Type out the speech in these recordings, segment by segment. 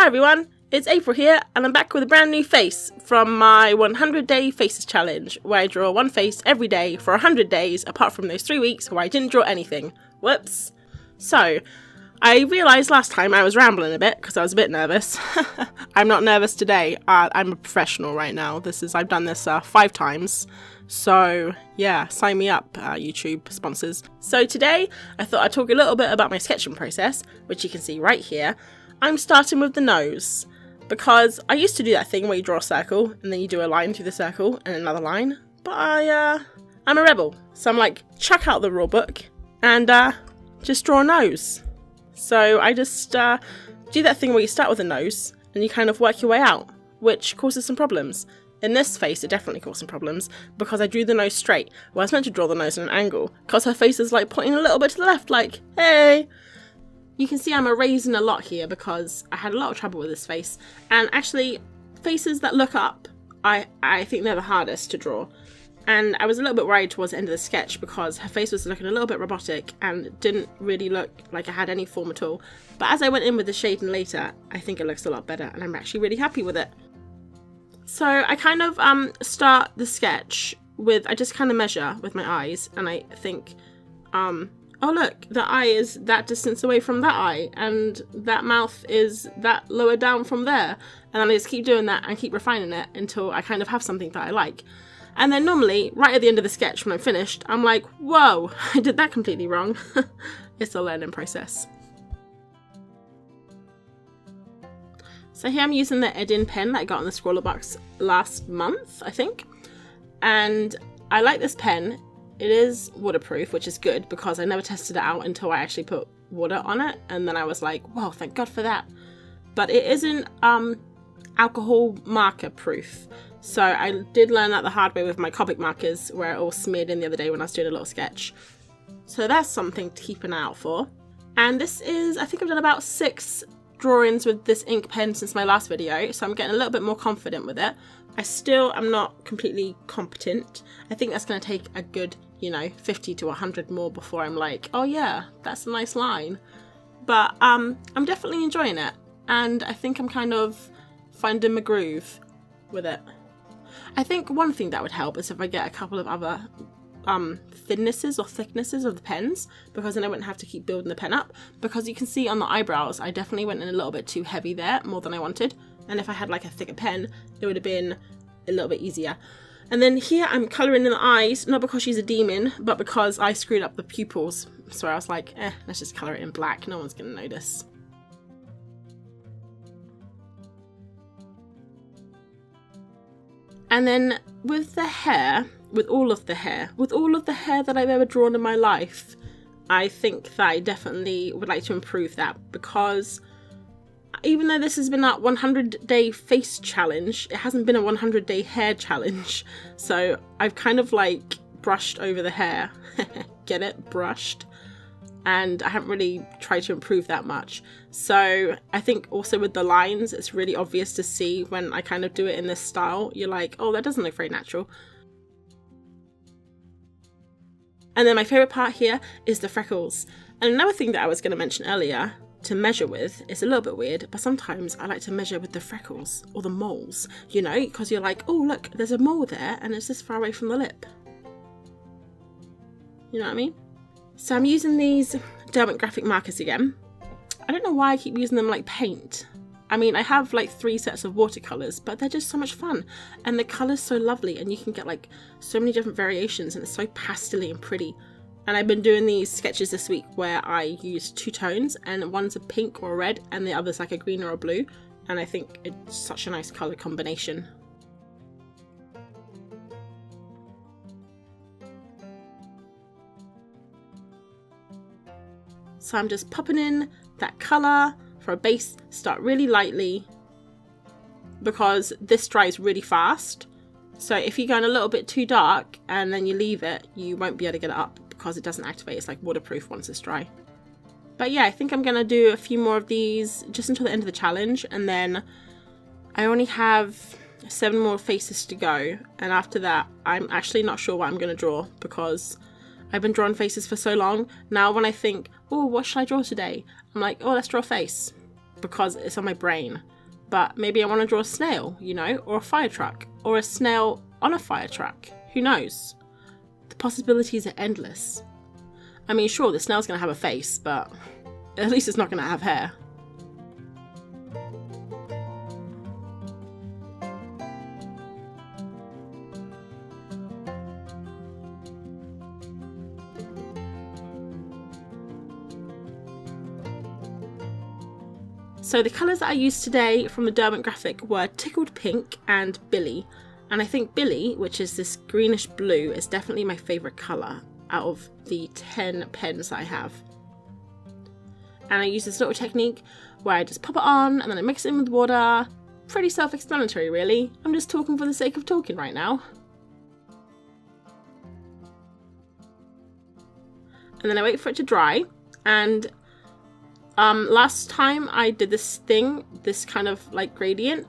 Hi everyone, it's April here and I'm back with a brand new face from my 100 day faces challenge where I draw one face every day for 100 days apart from those 3 weeks where I didn't draw anything. Whoops. So, I realised last time I was rambling a bit because I was a bit nervous. I'm not nervous today, I'm a professional right now. I've done this 5 times. So yeah, sign me up, YouTube sponsors. So today I thought I'd talk a little bit about my sketching process, which you can see right here. I'm starting with the nose because I used to do that thing where you draw a circle and then you do a line through the circle and another line. But I'm a rebel, so I'm like, chuck out the rule book and just draw a nose. So I just do that thing where you start with a nose and you kind of work your way out, which causes some problems. In this face, it definitely caused some problems because I drew the nose straight. Well, I was meant to draw the nose at an angle because her face is like pointing a little bit to the left, like, hey. You can see I'm erasing a lot here because I had a lot of trouble with this face. And actually, faces that look up, I think they're the hardest to draw. And I was a little bit worried towards the end of the sketch because her face was looking a little bit robotic and didn't really look like it had any form at all. But as I went in with the shading later, I think it looks a lot better and I'm actually really happy with it. So I kind of start the sketch with, I just kind of measure with my eyes and I think, oh look, the eye is that distance away from that eye and that mouth is that lower down from there. And then I just keep doing that and keep refining it until I kind of have something that I like. And then normally, right at the end of the sketch when I'm finished, I'm like, whoa, I did that completely wrong. It's a learning process. So here I'm using the Edding pen that I got in the scroller box last month, I think. And I like this pen. It is waterproof, which is good because I never tested it out until I actually put water on it. And then I was like, whoa, thank God for that. But it isn't alcohol marker proof. So I did learn that the hard way with my Copic markers where it all smeared in the other day when I was doing a little sketch. So that's something to keep an eye out for. And this is, I think I've done about 6 drawings with this ink pen since my last video, so I'm getting a little bit more confident with it. I still am not completely competent. I think that's going to take a good, 50 to 100 more before I'm like, oh yeah, that's a nice line. But I'm definitely enjoying it, and I think I'm kind of finding my groove with it. I think one thing that would help is if I get a couple of other thinnesses or thicknesses of the pens, because then I wouldn't have to keep building the pen up, because you can see on the eyebrows I definitely went in a little bit too heavy there, more than I wanted, and if I had like a thicker pen it would have been a little bit easier. And then here I'm colouring in the eyes, not because she's a demon, but because I screwed up the pupils, so I was like, let's just colour it in black, no one's gonna notice. And then with the hair, with all of the hair that I've ever drawn in my life, I think that I definitely would like to improve that, because even though this has been a 100 day face challenge, it hasn't been a 100 day hair challenge. So I've kind of like brushed over the hair. Get it? Brushed. And I haven't really tried to improve that much. So I think also with the lines, it's really obvious to see when I kind of do it in this style. You're like, oh, that doesn't look very natural. And then my favourite part here is the freckles. And another thing that I was going to mention earlier to measure with is a little bit weird, but sometimes I like to measure with the freckles or the moles, because you're like, oh look, there's a mole there and it's this far away from the lip. You know what I mean? So I'm using these Derwent Graphik markers again. I don't know why I keep using them like paint. I mean, I have like 3 sets of watercolours, but they're just so much fun. And the colour's so lovely and you can get like so many different variations and it's so pastel-y and pretty. And I've been doing these sketches this week where I use 2 tones and one's a pink or a red and the other's like a green or a blue. And I think it's such a nice colour combination. So I'm just popping in that colour for a base, start really lightly, because this dries really fast. So if you're going a little bit too dark and then you leave it, you won't be able to get it up because it doesn't activate. It's like waterproof once it's dry. But yeah, I think I'm going to do a few more of these just until the end of the challenge, and then I only have 7 more faces to go, and after that I'm actually not sure what I'm going to draw because I've been drawing faces for so long. Now when I think, oh, what should I draw today? I'm like, oh, let's draw a face, because it's on my brain. but maybe I want to draw a snail, you know, or a fire truck, or a snail on a fire truck. Who knows? The possibilities are endless. I mean, sure, the snail's going to have a face, but at least it's not going to have hair. So the colours that I used today from the Derwent Graphic were Tickled Pink and Billy. And I think Billy, which is this greenish blue, is definitely my favourite colour out of the 10 pens that I have. And I use this little technique where I just pop it on and then I mix it in with water. Pretty self-explanatory, really. I'm just talking for the sake of talking right now. And then I wait for it to dry. And last time I did this thing, this kind of like gradient,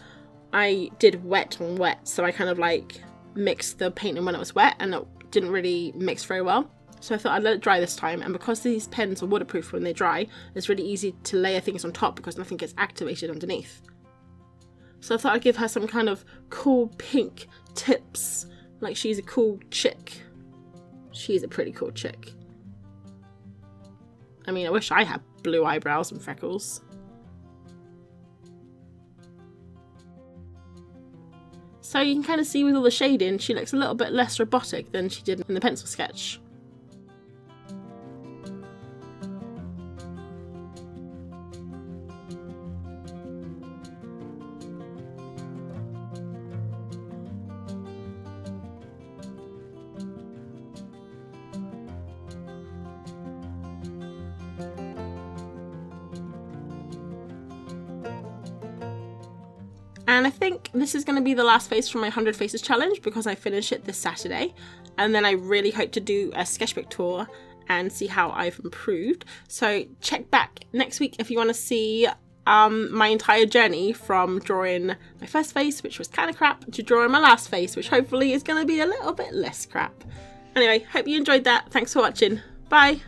I did wet on wet. So I kind of like mixed the painting when it was wet and it didn't really mix very well. So I thought I'd let it dry this time, and because these pens are waterproof when they dry, it's really easy to layer things on top because nothing gets activated underneath. So I thought I'd give her some kind of cool pink tips, like she's a cool chick. She's a pretty cool chick. I mean, I wish I had blue eyebrows and freckles. So you can kind of see with all the shading, she looks a little bit less robotic than she did in the pencil sketch. And I think this is going to be the last face from my 100 Faces challenge because I finish it this Saturday. And then I really hope to do a sketchbook tour and see how I've improved. So check back next week if you want to see my entire journey from drawing my first face, which was kind of crap, to drawing my last face, which hopefully is going to be a little bit less crap. Anyway, hope you enjoyed that. Thanks for watching. Bye!